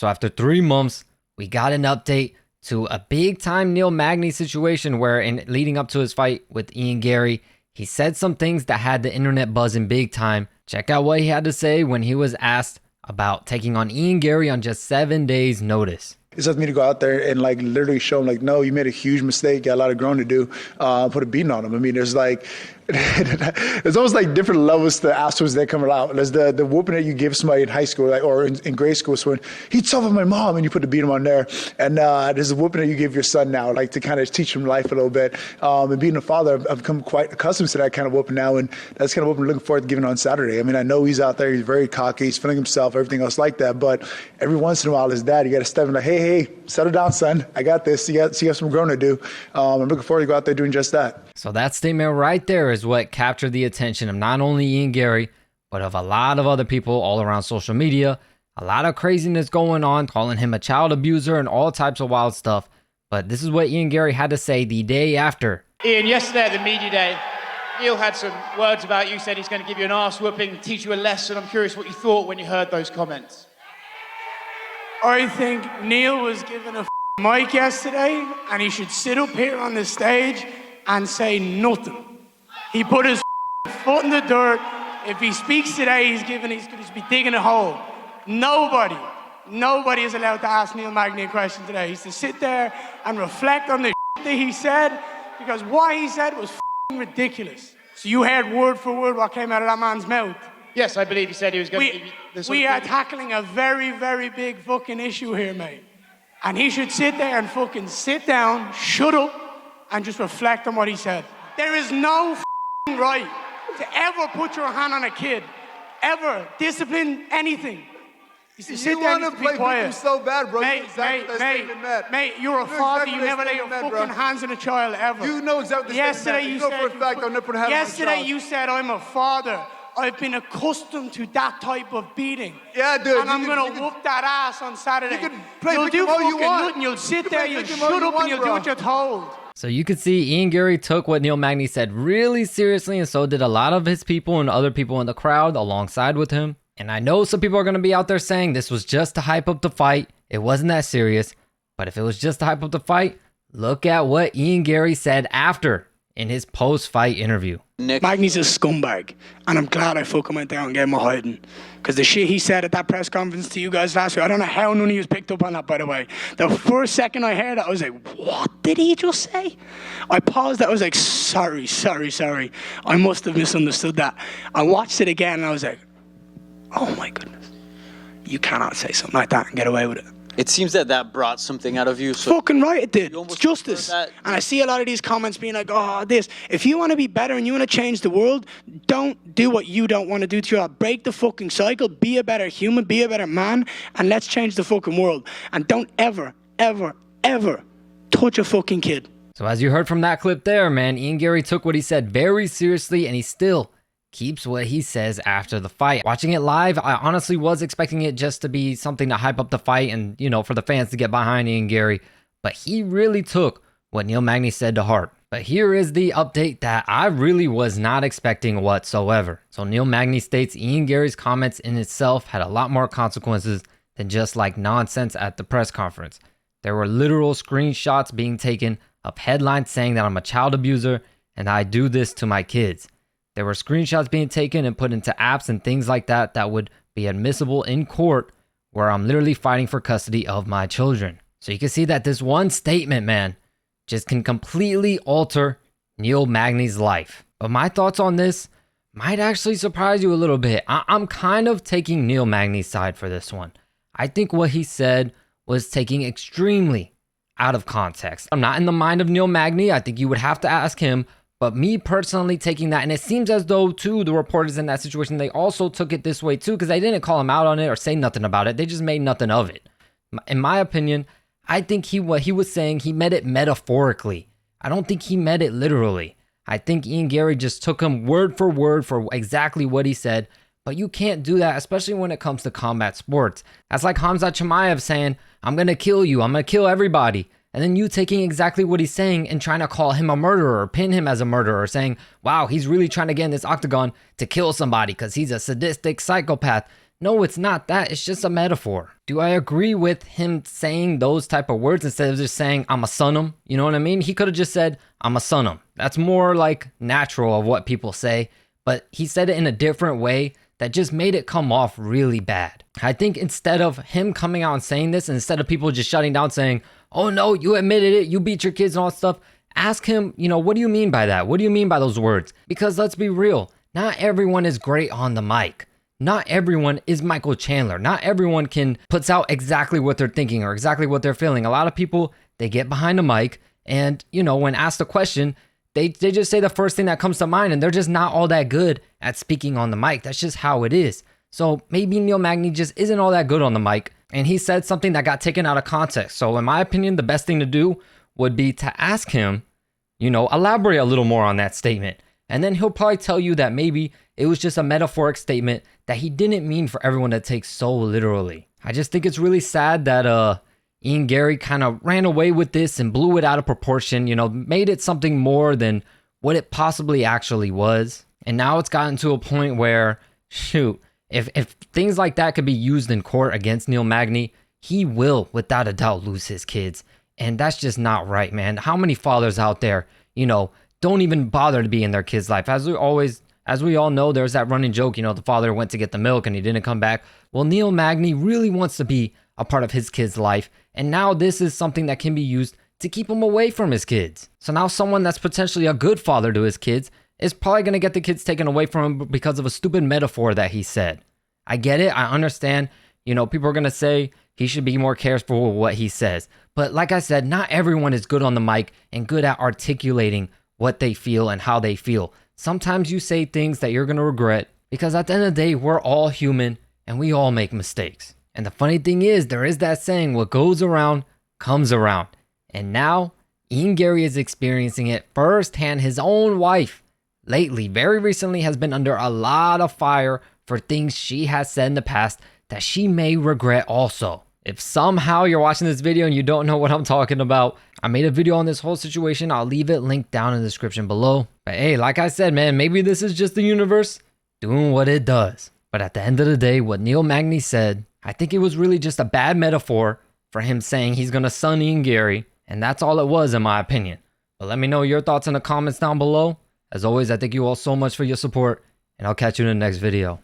So after 3 months, we got an update to a big time Neil Magny situation where in leading up to his fight with Ian Garry, he said some things that had the internet buzzing big time. Check out what he had to say when he was asked about taking on Ian Garry on just 7 days notice. It's up to me to go out there and like literally show him like, no, you made a huge mistake. You got a lot of growing to do. Put a beating on him. I mean, there's like, there's almost like different levels to afterwards that come out. There's the whooping that you give somebody in high school, like, or in grade school, so when he tough on my mom and you put the beat him on there. And there's a whooping that you give your son now, like to kind of teach him life a little bit. And being a father, I've become quite accustomed to that kind of whooping now, and that's kind of whooping I'm looking forward to giving on Saturday. I mean, I know he's out there, he's very cocky, he's feeling himself, everything else like that. But every once in a while, as dad, you got to step in like, hey, settle down, son. I got this. You have some growing to do. I'm looking forward to go out there doing just that. So that statement right there is what captured the attention of not only Ian Garry, but of a lot of other people all around social media. A lot of craziness going on, calling him a child abuser and all types of wild stuff. But this is what Ian Garry had to say the day after. Ian, yesterday at the media day, Neil had some words about you, said he's going to give you an arse whooping, teach you a lesson. I'm curious what you thought when you heard those comments. I think Neil was given a mic yesterday, and he should sit up here on the stage and say nothing. He put his foot in the dirt. If he speaks today, he's going to be digging a hole. Nobody is allowed to ask Neil Magny a question today. He's to sit there and reflect on the that he said, because what he said was ridiculous. So you heard word for word what came out of that man's mouth. Yes, I believe he said he was going to give you this. We are tackling a very, very big fucking issue here, mate. And he should sit there and fucking sit down, shut up, and just reflect on what he said. There is no right to ever put your hand on a kid, ever discipline anything. You want to play victim so bad, bro. Mate, you're a father. You never lay your fucking hands on a child ever. You know exactly the Yesterday you know for a fact I'll never put a hand on a child. Yesterday you said I'm a father. I've been accustomed to that type of beating. Yeah, dude. And I'm going to whoop that ass on Saturday. You can play You'll do all fucking you want. nothing. You'll sit there, you'll shut up, and you'll do what you're told. So you could see Ian Garry took what Neil Magny said really seriously, and so did a lot of his people and other people in the crowd alongside with him. And I know some people are going to be out there saying this was just to hype up the fight. It wasn't that serious. But if it was just to hype up the fight, look at what Ian Garry said after in his post-fight interview. Magny's a scumbag, and I'm glad I fucking went down and gave him a hiding. Because the shit he said at that press conference to you guys last week, I don't know how none of you picked up on that, by the way. The first second I heard it, I was like, what did he just say? I paused it, I was like, sorry. I must have misunderstood that. I watched it again, and I was like, oh my goodness. You cannot say something like that and get away with it. It seems that brought something out of you. So fucking right it did. It's justice. And I see a lot of these comments being like, oh, this. If you want to be better and you want to change the world, don't do what you don't want to do to your. Break the fucking cycle. Be a better human. Be a better man. And let's change the fucking world. And don't ever touch a fucking kid. So as you heard from that clip there, man, Ian Garry took what he said very seriously, and he still keeps what he says after the fight. Watching it live, I honestly was expecting it just to be something to hype up the fight and, you know, for the fans to get behind Ian Garry. But he really took what Neil Magny said to heart. But here is the update that I really was not expecting whatsoever. So Neil Magny states Ian Garry's comments in itself had a lot more consequences than just like nonsense at the press conference. There were literal screenshots being taken of headlines saying that I'm a child abuser and I do this to my kids. There were screenshots being taken and put into apps and things like that that would be admissible in court where I'm literally fighting for custody of my children. So you can see that this one statement, man, just can completely alter Neil Magny's life. But my thoughts on this might actually surprise you a little bit. I'm kind of taking Neil Magny's side for this one. I think what he said was taking extremely out of context. I'm not in the mind of Neil Magny. I think you would have to ask him. But me personally taking that, and it seems as though, too, the reporters in that situation, they also took it this way, too, because they didn't call him out on it or say nothing about it. They just made nothing of it. In my opinion, I think what he was saying, he meant it metaphorically. I don't think he meant it literally. I think Ian Garry just took him word for exactly what he said. But you can't do that, especially when it comes to combat sports. That's like Khamzat Chimaev saying, I'm going to kill you. I'm going to kill everybody. And then you taking exactly what he's saying and trying to call him a murderer or pin him as a murderer, saying, wow, he's really trying to get in this octagon to kill somebody because he's a sadistic psychopath. No, it's not that. It's just a metaphor. Do I agree with him saying those type of words instead of just saying, I'm a son him? You know what I mean? He could have just said, I'm a son him. That's more like natural of what people say. But he said it in a different way that just made it come off really bad. I think instead of him coming out and saying this, instead of people just shutting down saying, oh no, you admitted it, you beat your kids and all that stuff, ask him, what do you mean by that? What do you mean by those words? Because let's be real, not everyone is great on the mic. Not everyone is Michael Chandler. Not everyone puts out exactly what they're thinking or exactly what they're feeling. A lot of people, they get behind a mic and, when asked a question, they just say the first thing that comes to mind, and they're just not all that good at speaking on the mic. That's just how it is. So maybe Neil Magny just isn't all that good on the mic, and he said something that got taken out of context. So in my opinion, the best thing to do would be to ask him, elaborate a little more on that statement. And then he'll probably tell you that maybe it was just a metaphoric statement that he didn't mean for everyone to take so literally. I just think it's really sad that Ian Garry kind of ran away with this and blew it out of proportion, made it something more than what it possibly actually was. And now it's gotten to a point where, shoot, if things like that could be used in court against Neil Magny, he will, without a doubt, lose his kids. And that's just not right, man. How many fathers out there, don't even bother to be in their kid's life? As we all know, there's that running joke, the father went to get the milk and he didn't come back. Well, Neil Magny really wants to be a part of his kid's life. And now this is something that can be used to keep him away from his kids. So now someone that's potentially a good father to his kids is probably going to get the kids taken away from him because of a stupid metaphor that he said. I get it. I understand. People are going to say he should be more careful with what he says. But like I said, not everyone is good on the mic and good at articulating what they feel and how they feel. Sometimes you say things that you're going to regret because at the end of the day, we're all human and we all make mistakes. And the funny thing is, there is that saying, what goes around comes around. And now Ian Garry is experiencing it firsthand. His own wife lately, very recently, has been under a lot of fire for things she has said in the past that she may regret also. If somehow you're watching this video and you don't know what I'm talking about, I made a video on this whole situation. I'll leave it linked down in the description below. But hey, like I said, man, maybe this is just the universe doing what it does. But at the end of the day, what Neil Magny said, I think it was really just a bad metaphor for him saying he's going to son Ian Garry. And that's all it was, in my opinion. But let me know your thoughts in the comments down below. As always, I thank you all so much for your support, and I'll catch you in the next video.